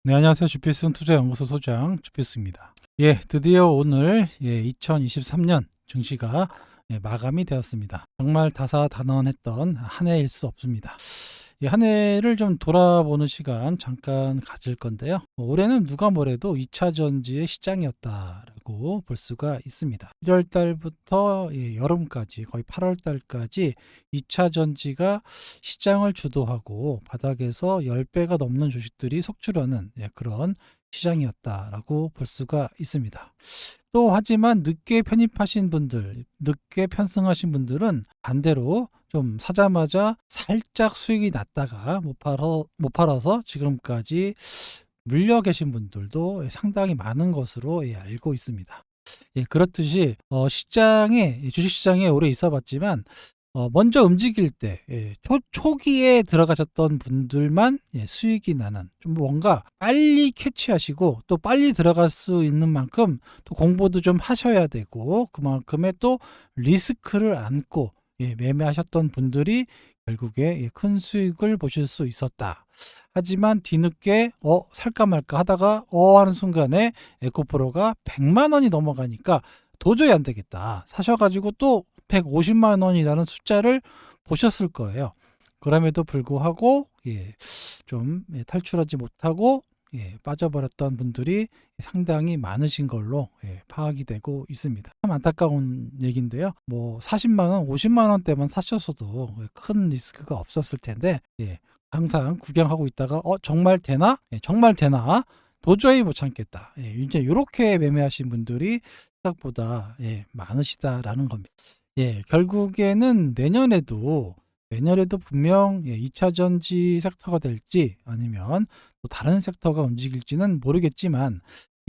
네, 안녕하세요. 주필승 투자연구소 소장 주필승입니다. 예, 드디어 오늘 2023년 증시가 마감이 되었습니다. 정말 다사다난했던 한 해일 수 없습니다. 한 해를 좀 돌아보는 시간 잠깐 가질 건데요. 올해는 누가 뭐래도 2차 전지의 시장이었다라고 볼 수가 있습니다. 1월 달부터 여름까지 거의 8월 달까지 2차 전지가 시장을 주도하고 바닥에서 10배가 넘는 주식들이 속출하는 그런 시장이었다라고 볼 수가 있습니다. 또 하지만 늦게 편입하신 분들, 늦게 편승하신 분들은 반대로 좀 사자마자 살짝 수익이 났다가 못 팔아서 지금까지 물려 계신 분들도 상당히 많은 것으로 알고 있습니다. 그렇듯이 주식시장에 오래 있어봤지만 먼저 움직일 때 초기에 들어가셨던 분들만 수익이 나는, 좀 뭔가 빨리 캐치하시고 또 빨리 들어갈 수 있는 만큼 또 공부도 좀 하셔야 되고, 그만큼의 또 리스크를 안고 매매하셨던 분들이 결국에 큰 수익을 보실 수 있었다. 하지만 뒤늦게 살까 말까 하다가 하는 순간에 에코프로가 100만 원이 넘어가니까 도저히 안 되겠다, 사셔가지고 또 150만 원이라는 숫자를 보셨을 거예요. 그럼에도 불구하고 좀 탈출하지 못하고 빠져버렸던 분들이 상당히 많으신 걸로 파악이 되고 있습니다. 참 안타까운 얘기인데요. 뭐 40만 원, 50만 원대만 사셨어도 큰 리스크가 없었을 텐데 항상 구경하고 있다가 정말 되나? 정말 되나? 도저히 못 참겠다. 이제 이렇게 매매하신 분들이 생각보다 많으시다라는 겁니다. 결국에는 내년에도 분명 2차 전지 섹터가 될지 아니면 또 다른 섹터가 움직일지는 모르겠지만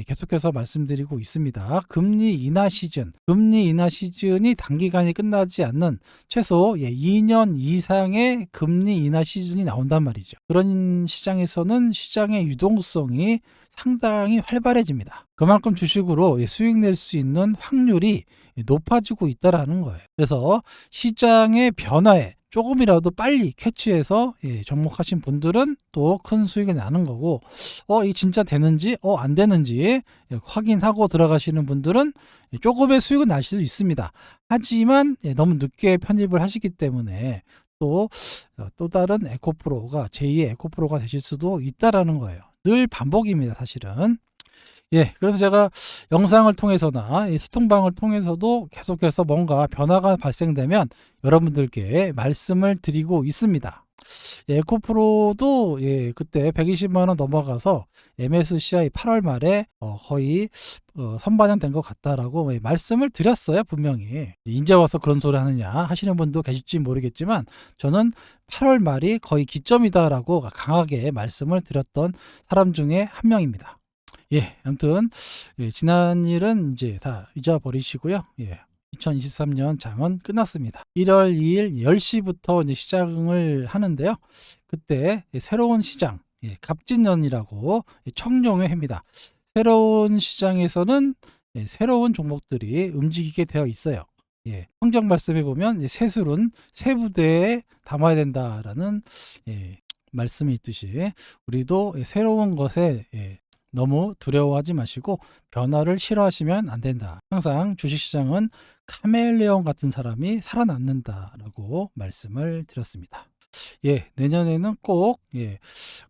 계속해서 말씀드리고 있습니다. 금리 인하 시즌이 단기간에 끝나지 않는 최소 2년 이상의 금리 인하 시즌이 나온단 말이죠. 그런 시장에서는 시장의 유동성이 상당히 활발해집니다. 그만큼 주식으로 수익 낼 수 있는 확률이 높아지고 있다라는 거예요. 그래서 시장의 변화에 조금이라도 빨리 캐치해서 접목하신 분들은 또 큰 수익이 나는 거고, 이 진짜 되는지 안 되는지 확인하고 들어가시는 분들은 조금의 수익은 날 수도 있습니다. 하지만 너무 늦게 편입을 하시기 때문에 또 다른 에코프로가 제2의 에코프로가 되실 수도 있다라는 거예요. 늘 반복입니다, 사실은. 그래서 제가 영상을 통해서나 이 소통방을 통해서도 계속해서 뭔가 변화가 발생되면 여러분들께 말씀을 드리고 있습니다. 에코프로도 그때 120만 원 넘어가서 MSCI 8월 말에 거의 선반영된 것 같다라고 말씀을 드렸어요, 분명히. 이제 와서 그런 소리 하느냐 하시는 분도 계실지 모르겠지만, 저는 8월 말이 거의 기점이다라고 강하게 말씀을 드렸던 사람 중에 한 명입니다. 아무튼 지난 일은 이제 다 잊어버리시고요. 2023년 장은 끝났습니다. 1월 2일 10시부터 이제 시작을 하는데요. 그때 새로운 시장, 갑진년이라고 청룡의 해입니다. 새로운 시장에서는 새로운 종목들이 움직이게 되어 있어요. 성경 말씀에 보면 세술은 세 부대에 담아야 된다라는 말씀이 있듯이, 우리도 새로운 것에 너무 두려워하지 마시고 변화를 싫어하시면 안 된다. 항상 주식시장은 카멜레온 같은 사람이 살아남는다라고 말씀을 드렸습니다. 내년에는 꼭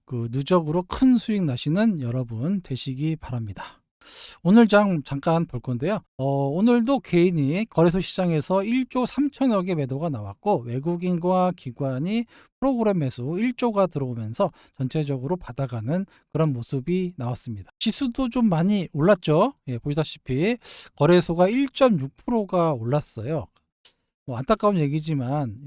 그 누적으로 큰 수익 나시는 여러분 되시기 바랍니다. 오늘 잠깐 볼 건데요. 오늘도 개인이 거래소 시장에서 1조 3천억의 매도가 나왔고, 외국인과 기관이 프로그램 매수 1조가 들어오면서 전체적으로 받아가는 그런 모습이 나왔습니다. 지수도 좀 많이 올랐죠. 보시다시피 거래소가 1.6%가 올랐어요. 안타까운 얘기지만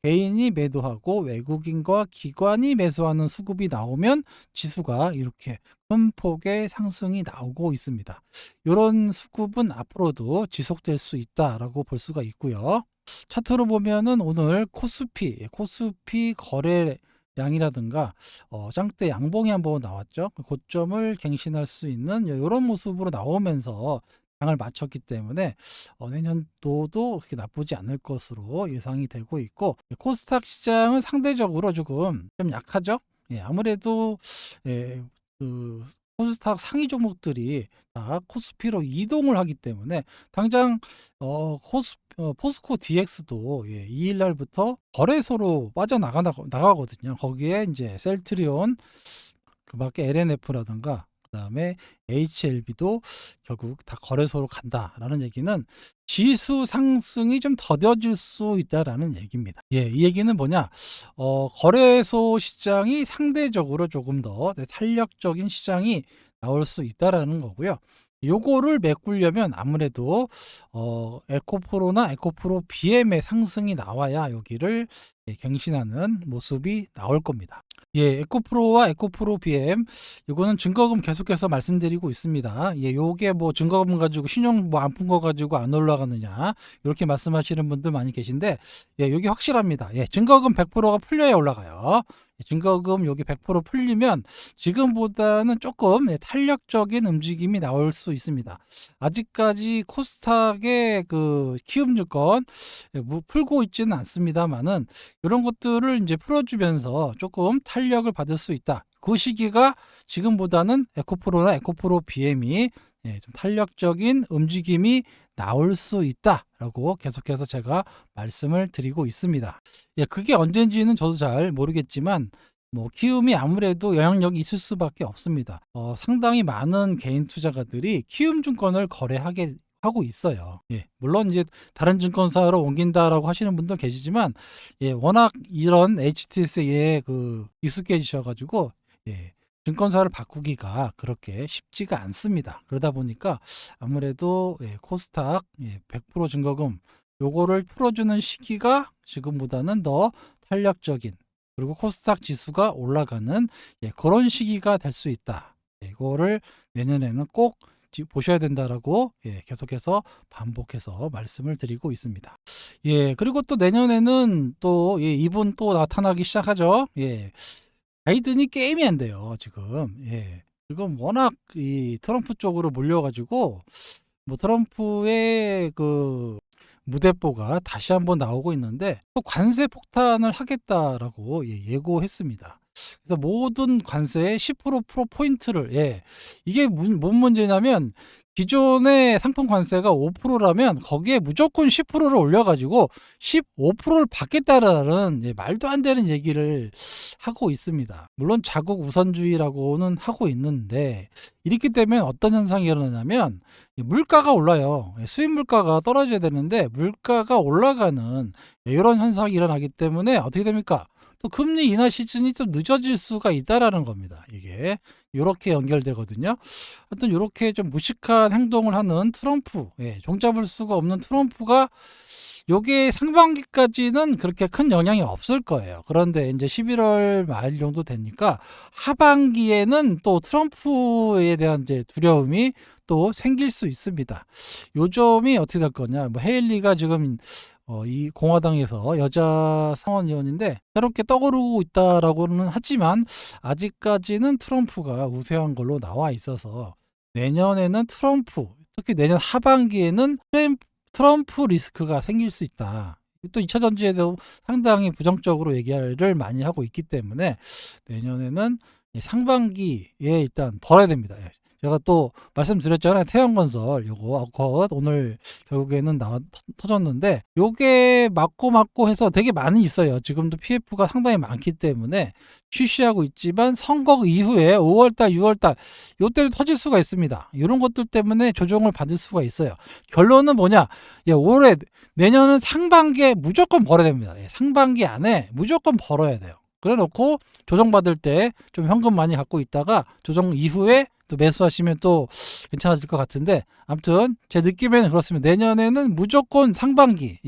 개인이 매도하고 외국인과 기관이 매수하는 수급이 나오면 지수가 이렇게 큰 폭의 상승이 나오고 있습니다. 이런 수급은 앞으로도 지속될 수 있다라고 볼 수가 있고요. 차트로 보면은 오늘 코스피 거래량이라든가 짱대 양봉이 한번 나왔죠. 그 고점을 갱신할 수 있는 이런 모습으로 나오면서 장을 마쳤기 때문에 내년도도 그렇게 나쁘지 않을 것으로 예상이 되고 있고, 코스닥 시장은 상대적으로 조금 좀 약하죠. 아무래도 그 코스닥 상위 종목들이 다 코스피로 이동을 하기 때문에 당장 포스코 DX도 2일 날부터 거래소로 나가거든요. 거기에 이제 셀트리온, 그 밖에 LNF라든가 그다음에 HLB도 결국 다 거래소로 간다라는 얘기는 지수 상승이 좀 더뎌질 수 있다라는 얘기입니다. 이 얘기는 뭐냐? 거래소 시장이 상대적으로 조금 더 탄력적인 시장이 나올 수 있다라는 거고요. 요거를 메꾸려면 아무래도 에코프로나 에코프로 BM의 상승이 나와야 여기를 갱신하는 모습이 나올 겁니다. 에코프로와 에코프로 BM 이거는 증거금 계속해서 말씀드리고 있습니다. 요게 뭐 증거금 가지고 신용 뭐 안 푼 거 가지고 안 올라가느냐 이렇게 말씀하시는 분들 많이 계신데 요게 확실합니다. 증거금 100%가 풀려야 올라가요. 증거금 여기 100% 풀리면 지금보다는 조금 탄력적인 움직임이 나올 수 있습니다. 아직까지 코스닥의 그 키움증권 풀고 있지는 않습니다만은 이런 것들을 이제 풀어주면서 조금 탄력을 받을 수 있다. 그 시기가 지금보다는 에코프로나 에코프로 BM이 좀 탄력적인 움직임이 나올 수 있다라고 계속해서 제가 말씀을 드리고 있습니다. 그게 언젠지는 저도 잘 모르겠지만 뭐 키움이 아무래도 영향력이 있을 수밖에 없습니다. 상당히 많은 개인 투자가들이 키움증권을 거래하게 하고 있어요. 물론 이제 다른 증권사로 옮긴다라고 하시는 분도 계시지만 워낙 이런 HTS에 익숙해지셔가지고 증권사를 바꾸기가 그렇게 쉽지가 않습니다. 그러다 보니까 아무래도 코스닥 100% 증거금 요거를 풀어주는 시기가 지금보다는 더 탄력적인, 그리고 코스닥 지수가 올라가는 그런 시기가 될 수 있다. 이거를 내년에는 꼭 보셔야 된다라고 계속해서 반복해서 말씀을 드리고 있습니다. 그리고 또 내년에는 또 이분 또 나타나기 시작하죠. 바이든이 게임이 안 돼요, 지금. 지금 워낙 이 트럼프 쪽으로 몰려가지고 뭐 트럼프의 그 무대뽀가 다시 한번 나오고 있는데 또 관세 폭탄을 하겠다라고 예고했습니다. 그래서 모든 관세의 10% 포인트를 이게 뭔 문제냐면 기존의 상품 관세가 5%라면 거기에 무조건 10%를 올려가지고 15%를 받겠다라는 말도 안 되는 얘기를 하고 있습니다. 물론 자국 우선주의라고는 하고 있는데 이렇게 되면 어떤 현상이 일어나냐면 물가가 올라요. 수입 물가가 떨어져야 되는데 물가가 올라가는 이런 현상이 일어나기 때문에 어떻게 됩니까? 또 금리 인하 시즌이 좀 늦어질 수가 있다라는 겁니다. 이게 이렇게 연결되거든요. 하여튼 이렇게 좀 무식한 행동을 하는 트럼프, 종잡을 수가 없는 트럼프가 요게 상반기까지는 그렇게 큰 영향이 없을 거예요. 그런데 이제 11월 말 정도 되니까 하반기에는 또 트럼프에 대한 이제 두려움이 또 생길 수 있습니다. 요 점이 어떻게 될 거냐? 뭐 헤일리가 지금 이 공화당에서 여자 상원의원인데 새롭게 떠오르고 있다라고는 하지만 아직까지는 트럼프가 우세한 걸로 나와 있어서 내년에는 특히 내년 하반기에는 트럼프 리스크가 생길 수 있다. 또 2차 전지에도 상당히 부정적으로 얘기를 많이 하고 있기 때문에 내년에는 상반기에 일단 벌어야 됩니다. 제가 또 말씀드렸잖아요. 태양건설 요거 오늘 결국에는 터졌는데 요게 맞고 해서 되게 많이 있어요. 지금도 PF가 상당히 많기 때문에 쉬쉬하고 있지만 선거 이후에 5월달 6월달 요때도 터질 수가 있습니다. 이런 것들 때문에 조정을 받을 수가 있어요. 결론은 뭐냐, 올해 내년은 상반기에 무조건 벌어야 됩니다. 상반기 안에 무조건 벌어야 돼요. 그래 놓고 조정받을 때 좀 현금 많이 갖고 있다가 조정 이후에 또 매수하시면 또 괜찮아질 것 같은데, 아무튼 제 느낌에는 그렇습니다. 내년에는 무조건 상반기,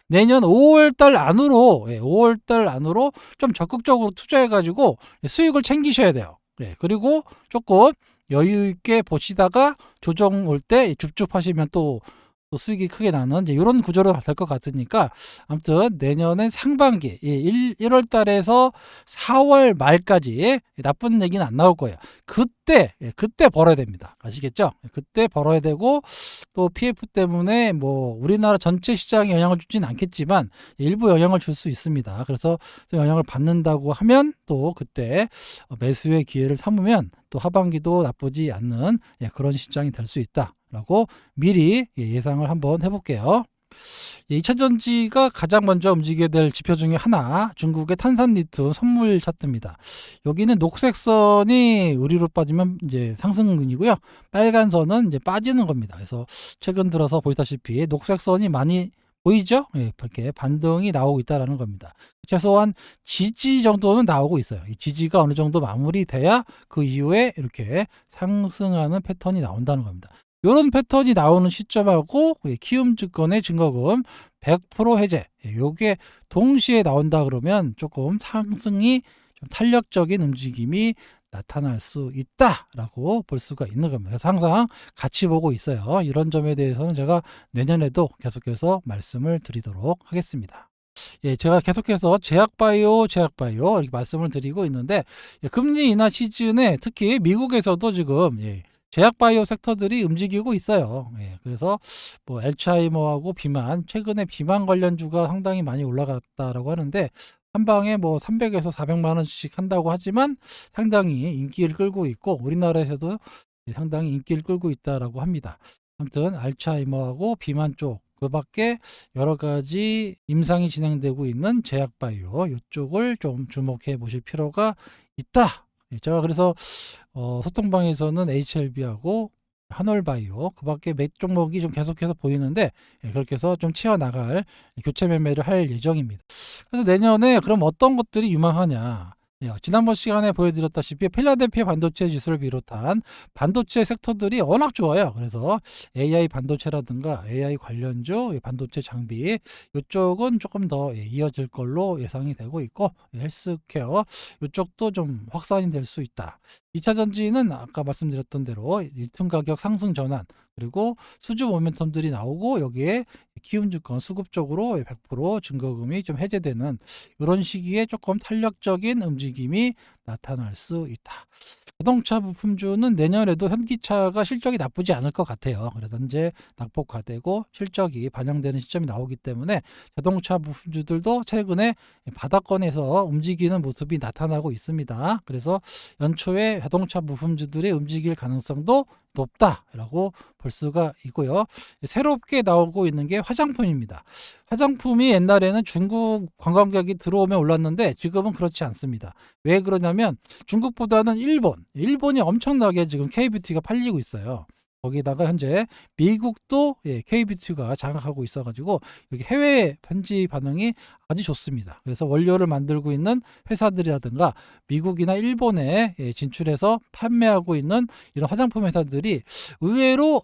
내년 5월달 안으로 5월달 안으로 좀 적극적으로 투자해가지고 수익을 챙기셔야 돼요. 그리고 조금 여유 있게 보시다가 조정 올 때 줍줍하시면 또 또 수익이 크게 나는 이제 요런 구조로 될 것 같으니까 아무튼 내년에 상반기 1월 달에서 4월 말까지 나쁜 얘기는 안 나올 거예요. 그때 벌어야 됩니다. 아시겠죠? 그때 벌어야 되고 또 PF 때문에 뭐 우리나라 전체 시장에 영향을 주진 않겠지만 일부 영향을 줄 수 있습니다. 그래서 영향을 받는다고 하면 또 그때 매수의 기회를 삼으면 또 하반기도 나쁘지 않는 그런 시장이 될 수 있다라고 미리 예상을 한번 해볼게요. 2차 전지가 가장 먼저 움직여야 될 지표 중에 하나, 중국의 탄산리튬 선물 차트입니다. 여기는 녹색 선이 의리로 빠지면 이제 상승이고요. 빨간 선은 이제 빠지는 겁니다. 그래서 최근 들어서 보시다시피 녹색 선이 많이 보이죠? 이렇게 반등이 나오고 있다라는 겁니다. 최소한 지지 정도는 나오고 있어요. 이 지지가 어느 정도 마무리돼야 그 이후에 이렇게 상승하는 패턴이 나온다는 겁니다. 이런 패턴이 나오는 시점하고 키움증권의 증거금 100% 해제 요게 동시에 나온다 그러면 조금 상승이 좀 탄력적인 움직임이 나타날 수 있다라고 볼 수가 있는 겁니다. 그래서 항상 같이 보고 있어요. 이런 점에 대해서는 제가 내년에도 계속해서 말씀을 드리도록 하겠습니다. 제가 계속해서 제약바이오 이렇게 말씀을 드리고 있는데 금리 인하 시즌에 특히 미국에서도 지금 제약바이오 섹터들이 움직이고 있어요. 그래서 뭐 알츠하이머하고 비만, 최근에 비만 관련주가 상당히 많이 올라갔다라고 하는데 한 방에 뭐 300에서 400만 원씩 한다고 하지만 상당히 인기를 끌고 있고 우리나라에서도 상당히 인기를 끌고 있다라고 합니다. 아무튼 알츠하이머하고 비만 쪽 그 밖에 여러 가지 임상이 진행되고 있는 제약바이오 이쪽을 좀 주목해 보실 필요가 있다. 제가 그래서 소통방에서는 HLB하고 한올바이오 그 밖에 몇 종목이 좀 계속해서 보이는데 그렇게 해서 좀 채워나갈 교체 매매를 할 예정입니다. 그래서 내년에 그럼 어떤 것들이 유망하냐. 지난번 시간에 보여드렸다시피 필라델피아 반도체 지수를 비롯한 반도체 섹터들이 워낙 좋아요. 그래서 AI 반도체라든가 AI 관련주 반도체 장비 이쪽은 조금 더 이어질 걸로 예상이 되고 있고 헬스케어 이쪽도 좀 확산이 될 수 있다. 2차 전지는 아까 말씀드렸던 대로 리튬 가격 상승 전환 그리고 수주 모멘텀들이 나오고 여기에 키움증권 수급적으로 100% 증거금이 좀 해제되는 이런 시기에 조금 탄력적인 움직임이 나타날 수 있다. 자동차 부품주는 내년에도 현기차가 실적이 나쁘지 않을 것 같아요. 그래서 현재 낙폭화되고 실적이 반영되는 시점이 나오기 때문에 자동차 부품주들도 최근에 바닥권에서 움직이는 모습이 나타나고 있습니다. 그래서 연초에 자동차 부품주들이 움직일 가능성도 높다라고 볼 수가 있고요. 새롭게 나오고 있는 게 화장품입니다. 화장품이 옛날에는 중국 관광객이 들어오면 올랐는데 지금은 그렇지 않습니다. 왜 그러냐면 중국보다는 일본이 엄청나게 지금 K뷰티가 팔리고 있어요. 거기다가 현재 미국도 K뷰티가 장악하고 있어가지고 여기 해외 현지 반응이 아주 좋습니다. 그래서 원료를 만들고 있는 회사들이라든가 미국이나 일본에 진출해서 판매하고 있는 이런 화장품 회사들이 의외로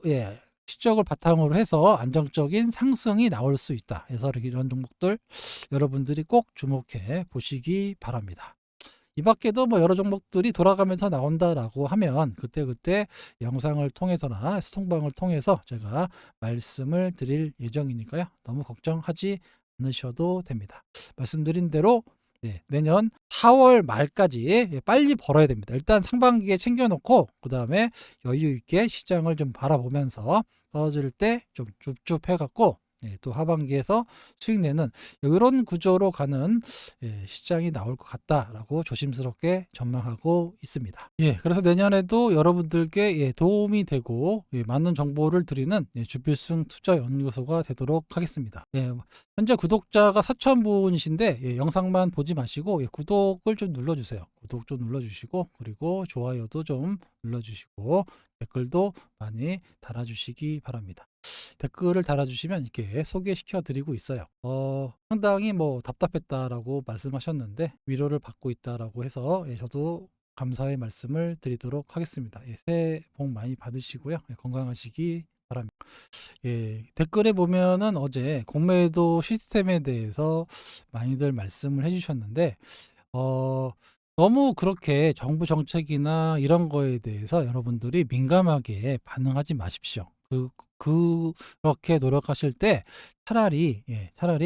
실적을 바탕으로 해서 안정적인 상승이 나올 수 있다. 그래서 이런 종목들 여러분들이 꼭 주목해 보시기 바랍니다. 이 밖에도 뭐 여러 종목들이 돌아가면서 나온다라고 하면 그때그때 영상을 통해서나 소통방을 통해서 제가 말씀을 드릴 예정이니까요. 너무 걱정하지 않으셔도 됩니다. 말씀드린 대로 내년 4월 말까지 빨리 벌어야 됩니다. 일단 상반기에 챙겨놓고 그 다음에 여유 있게 시장을 좀 바라보면서 떨어질 때 좀 줍줍 해갖고 또 하반기에서 수익 내는 이런 구조로 가는 시장이 나올 것 같다라고 조심스럽게 전망하고 있습니다. 그래서 내년에도 여러분들께 도움이 되고 많은 정보를 드리는 주필승 투자 연구소가 되도록 하겠습니다. 현재 구독자가 4,000분이신데 영상만 보지 마시고 구독을 좀 눌러주세요. 구독 좀 눌러주시고 그리고 좋아요도 좀 눌러주시고 댓글도 많이 달아주시기 바랍니다. 댓글을 달아주시면 이렇게 소개시켜 드리고 있어요. 상당히 뭐 답답했다라고 말씀하셨는데 위로를 받고 있다라고 해서 저도 감사의 말씀을 드리도록 하겠습니다. 새해 복 많이 받으시고요. 건강하시기 바랍니다. 댓글에 보면은 어제 공매도 시스템에 대해서 많이들 말씀을 해주셨는데 너무 그렇게 정부 정책이나 이런 거에 대해서 여러분들이 민감하게 반응하지 마십시오. 그렇게 노력하실 때 차라리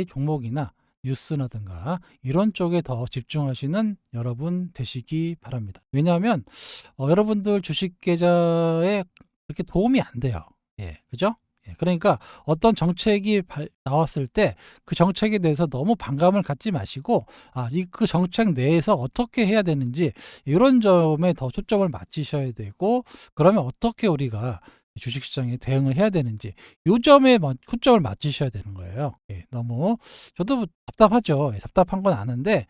종목이나 뉴스라든가 이런 쪽에 더 집중하시는 여러분 되시기 바랍니다. 왜냐하면 여러분들 주식 계좌에 그렇게 도움이 안 돼요. 그죠? 그러니까 어떤 정책이 나왔을 때 그 정책에 대해서 너무 반감을 갖지 마시고 그 정책 내에서 어떻게 해야 되는지 이런 점에 더 초점을 맞추셔야 되고, 그러면 어떻게 우리가 주식시장에 대응을 해야 되는지 요 점에 초점을 맞추셔야 되는 거예요. 너무 저도 답답하죠. 답답한 건 아는데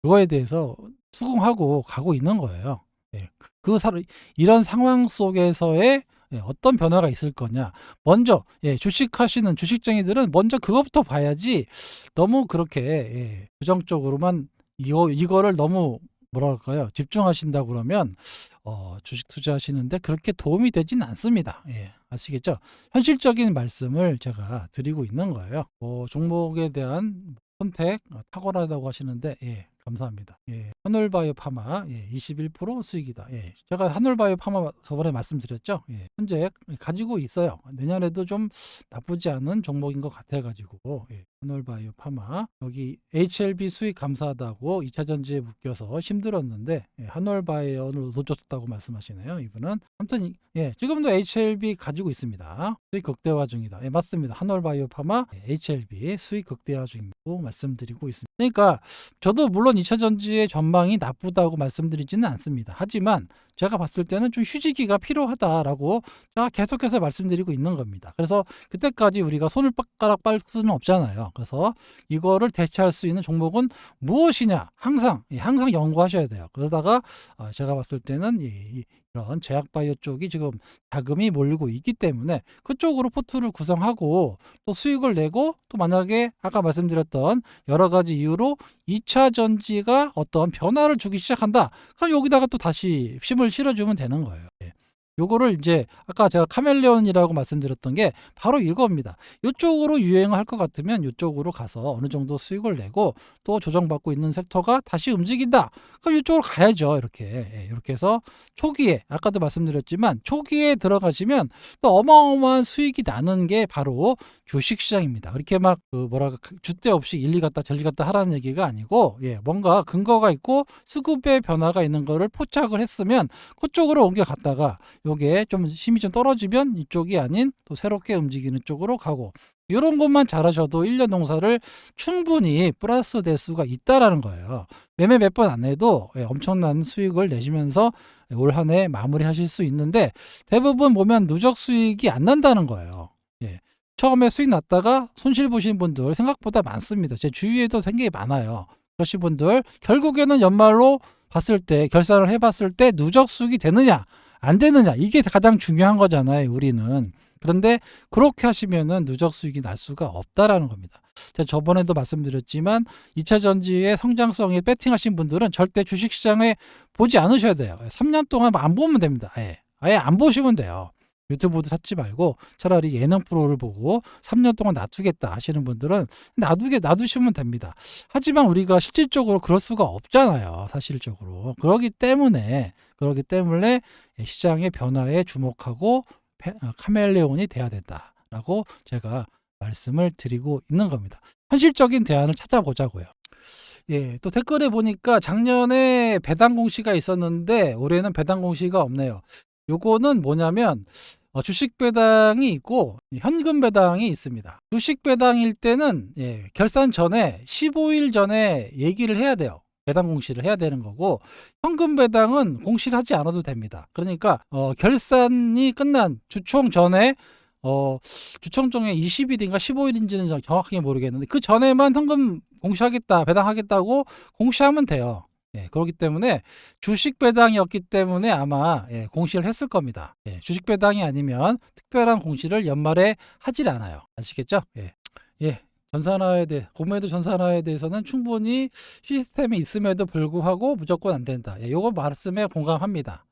그거에 대해서 수긍하고 가고 있는 거예요. 이런 상황 속에서의 어떤 변화가 있을 거냐. 먼저 주식하시는 주식쟁이들은 먼저 그것부터 봐야지, 너무 그렇게 부정적으로만 이거를 너무 뭐랄까요, 집중하신다 그러면 주식 투자하시는데 그렇게 도움이 되진 않습니다. 아시겠죠? 현실적인 말씀을 제가 드리고 있는 거예요. 종목에 대한 선택 탁월하다고 하시는데 감사합니다. 한올바이오 파마 21% 수익이다. 제가 한올바이오 파마 저번에 말씀드렸죠. 현재 가지고 있어요. 내년에도 좀 나쁘지 않은 종목인 것 같아가지고 한올바이오 파마, 여기 HLB 수익 감사하다고 2차 전지에 묶여서 힘들었는데 한올바이오를 놓쳤다고 말씀하시네요. 이분은 아무튼 지금도 HLB 가지고 있습니다. 수익 극대화 중이다. 맞습니다. 한올바이오 파마 HLB 수익 극대화 중이고 말씀드리고 있습니다. 그러니까 저도 물론 2차 전지의 전망이 나쁘다고 말씀드리지는 않습니다. 하지만 제가 봤을 때는 좀 휴지기가 필요하다라고 제가 계속해서 말씀드리고 있는 겁니다. 그래서 그때까지 우리가 손을 빡가락 빨 수는 없잖아요. 그래서 이거를 대체할 수 있는 종목은 무엇이냐, 항상 연구하셔야 돼요. 그러다가 제가 봤을 때는 이런 제약바이오 쪽이 지금 자금이 몰리고 있기 때문에 그쪽으로 포트를 구성하고 또 수익을 내고, 또 만약에 아까 말씀드렸던 여러 가지 이유로 2차 전지가 어떤 변화를 주기 시작한다, 그럼 여기다가 또 다시 힘을 실어주면 되는 거예요. 요거를 이제 아까 제가 카멜레온이라고 말씀드렸던 게 바로 이겁니다. 이쪽으로 유행을 할 것 같으면 이쪽으로 가서 어느 정도 수익을 내고, 또 조정받고 있는 섹터가 다시 움직인다, 그럼 이쪽으로 가야죠. 이렇게 해서 초기에, 아까도 말씀드렸지만 초기에 들어가시면 또 어마어마한 수익이 나는 게 바로 주식시장입니다. 그렇게 막 줏대 없이 일리 갔다 저리 갔다 하라는 얘기가 아니고, 뭔가 근거가 있고 수급의 변화가 있는 거를 포착을 했으면 그쪽으로 옮겨갔다가 요게 좀 힘이 좀 떨어지면 이쪽이 아닌 또 새롭게 움직이는 쪽으로 가고, 이런 것만 잘하셔도 1년 농사를 충분히 플러스 될 수가 있다라는 거예요. 매매 몇 번 안 해도 엄청난 수익을 내시면서 올 한 해 마무리 하실 수 있는데, 대부분 보면 누적 수익이 안 난다는 거예요. 처음에 수익 났다가 손실 보신 분들 생각보다 많습니다. 제 주위에도 굉장히 많아요. 그러신 분들 결국에는 연말로 봤을 때, 결산을 해봤을 때 누적 수익이 되느냐 안 되느냐, 이게 가장 중요한 거잖아요, 우리는. 그런데 그렇게 하시면은 누적 수익이 날 수가 없다라는 겁니다. 제가 저번에도 말씀드렸지만 2차 전지의 성장성에 배팅하신 분들은 절대 주식시장에 보지 않으셔야 돼요. 3년 동안 안 보면 됩니다. 아예 안 보시면 돼요. 유튜브도 찾지 말고 차라리 예능 프로를 보고 3년 동안 놔두겠다 하시는 분들은 놔두시면 됩니다. 하지만 우리가 실질적으로 그럴 수가 없잖아요. 사실적으로. 그러기 때문에 시장의 변화에 주목하고 카멜레온이 돼야 된다라고 제가 말씀을 드리고 있는 겁니다. 현실적인 대안을 찾아보자고요. 또 댓글에 보니까 작년에 배당 공시가 있었는데 올해는 배당 공시가 없네요. 요거는 뭐냐면 주식 배당이 있고 현금 배당이 있습니다. 주식 배당일 때는 결산 전에 15일 전에 얘기를 해야 돼요. 배당 공시를 해야 되는 거고, 현금 배당은 공시를 하지 않아도 됩니다. 그러니까 결산이 끝난 주총 전에 주총 중에 20일인가 15일인지는 정확하게 모르겠는데 그 전에만 현금 공시하겠다, 배당하겠다고 공시하면 돼요. 그렇기 때문에 주식 배당이었기 때문에 아마 공시를 했을 겁니다. 주식 배당이 아니면 특별한 공시를 연말에 하질 않아요. 아시겠죠? 공매도 전산화에 대해서는 충분히 시스템이 있음에도 불구하고 무조건 안 된다. 요거 말씀에 공감합니다.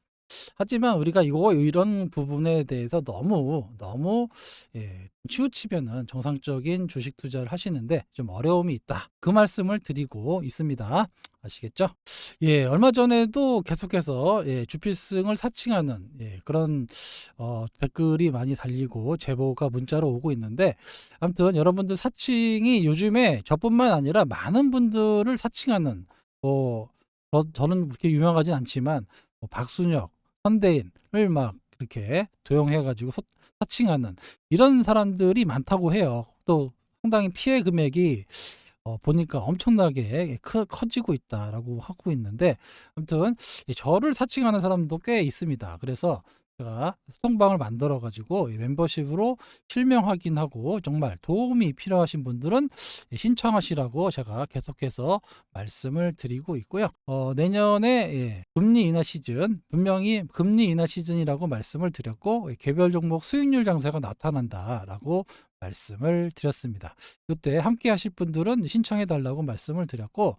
하지만 우리가 이런 부분에 대해서 너무 치우치면은 정상적인 주식 투자를 하시는데 좀 어려움이 있다. 그 말씀을 드리고 있습니다. 아시겠죠? 예, 얼마 전에도 계속해서 주필승을 사칭하는 그런 댓글이 많이 달리고 제보가 문자로 오고 있는데, 아무튼 여러분들 사칭이 요즘에 저뿐만 아니라 많은 분들을 사칭하는, 저는 그렇게 유명하진 않지만 박순혁, 현대인을 막 이렇게 도용해가지고 사칭하는 이런 사람들이 많다고 해요. 또 상당히 피해 금액이 보니까 엄청나게 커지고 있다라고 하고 있는데, 아무튼 저를 사칭하는 사람도 꽤 있습니다. 그래서 제가 소통방을 만들어 가지고 멤버십으로 실명 확인하고 정말 도움이 필요하신 분들은 신청하시라고 제가 계속해서 말씀을 드리고 있고요. 내년에 금리 인하 시즌, 분명히 금리 인하 시즌이라고 말씀을 드렸고, 개별 종목 수익률 장세가 나타난다라고 말씀을 드렸습니다. 그때 함께 하실 분들은 신청해 달라고 말씀을 드렸고,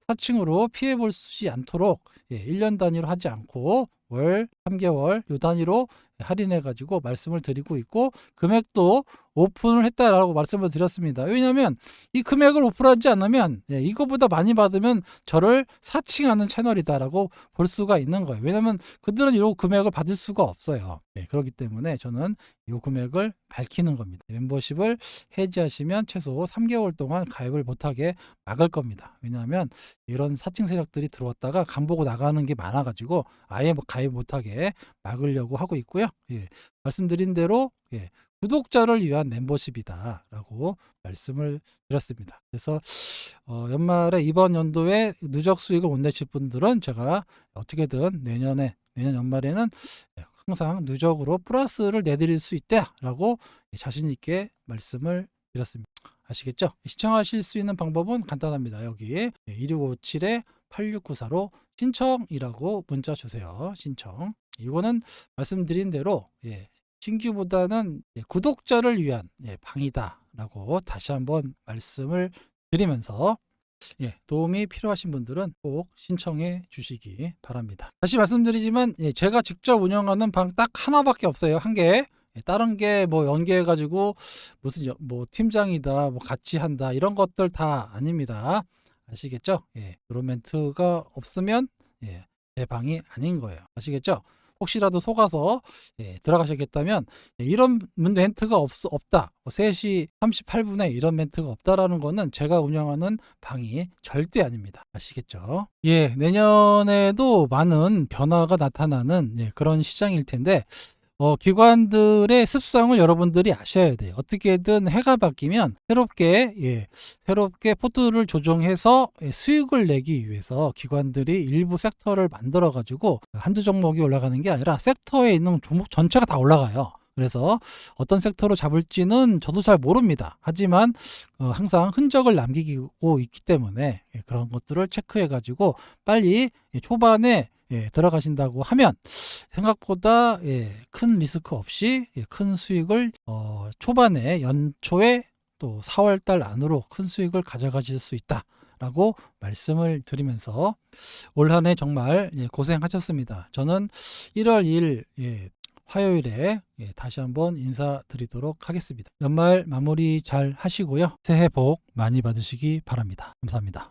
사칭으로 피해 보지 않도록 1년 단위로 하지 않고 월, 3개월 요 단위로 할인해 가지고 말씀을 드리고 있고, 금액도 오픈을 했다라고 말씀을 드렸습니다. 왜냐하면 이 금액을 오픈하지 않으면 이거보다 많이 받으면 저를 사칭하는 채널이다라고 볼 수가 있는 거예요. 왜냐하면 그들은 이 금액을 받을 수가 없어요. 그렇기 때문에 저는 이 금액을 밝히는 겁니다. 멤버십을 해지하시면 최소 3개월 동안 가입을 못하게 막을 겁니다. 왜냐하면 이런 사칭 세력들이 들어왔다가 간보고 나가는 게 많아가지고 아예 가입 못하게 막으려고 하고 있고요. 말씀드린 대로 구독자를 위한 멤버십이다라고 말씀을 드렸습니다. 그래서 연말에 이번 연도에 누적 수익을 못 내실 분들은 제가 어떻게든 내년 연말에는 항상 누적으로 플러스를 내드릴 수 있다라고 자신 있게 말씀을 드렸습니다. 아시겠죠? 시청하실 수 있는 방법은 간단합니다. 여기 2657-8694로 신청이라고 문자 주세요. 신청. 이거는 말씀드린 대로 신규보다는 구독자를 위한 방이다라고 다시 한번 말씀을 드리면서 도움이 필요하신 분들은 꼭 신청해 주시기 바랍니다. 다시 말씀드리지만 제가 직접 운영하는 방 딱 하나밖에 없어요. 한 개. 다른 게 뭐 연계해 가지고 무슨 뭐 팀장이다, 뭐 같이 한다, 이런 것들 다 아닙니다. 아시겠죠? 그런 멘트가 없으면 제 방이 아닌 거예요. 아시겠죠? 혹시라도 속아서 들어가셨겠다면, 이런 멘트가 없다, 3시 38분에 이런 멘트가 없다라는 거는 제가 운영하는 방이 절대 아닙니다. 아시겠죠? 내년에도 많은 변화가 나타나는 그런 시장일 텐데, 기관들의 습성을 여러분들이 아셔야 돼요. 어떻게든 해가 바뀌면 새롭게 포트를 조정해서 수익을 내기 위해서 기관들이 일부 섹터를 만들어 가지고 한두 종목이 올라가는 게 아니라 섹터에 있는 종목 전체가 다 올라가요. 그래서 어떤 섹터로 잡을지는 저도 잘 모릅니다. 하지만 항상 흔적을 남기고 있기 때문에 그런 것들을 체크해 가지고 빨리 초반에 들어가신다고 하면 생각보다 큰 리스크 없이 큰 수익을 초반에 연초에 또 4월 달 안으로 큰 수익을 가져가실 수 있다라고 말씀을 드리면서 올 한 해 정말 고생하셨습니다. 저는 1월 2일 화요일에 다시 한번 인사드리도록 하겠습니다. 연말 마무리 잘 하시고요. 새해 복 많이 받으시기 바랍니다. 감사합니다.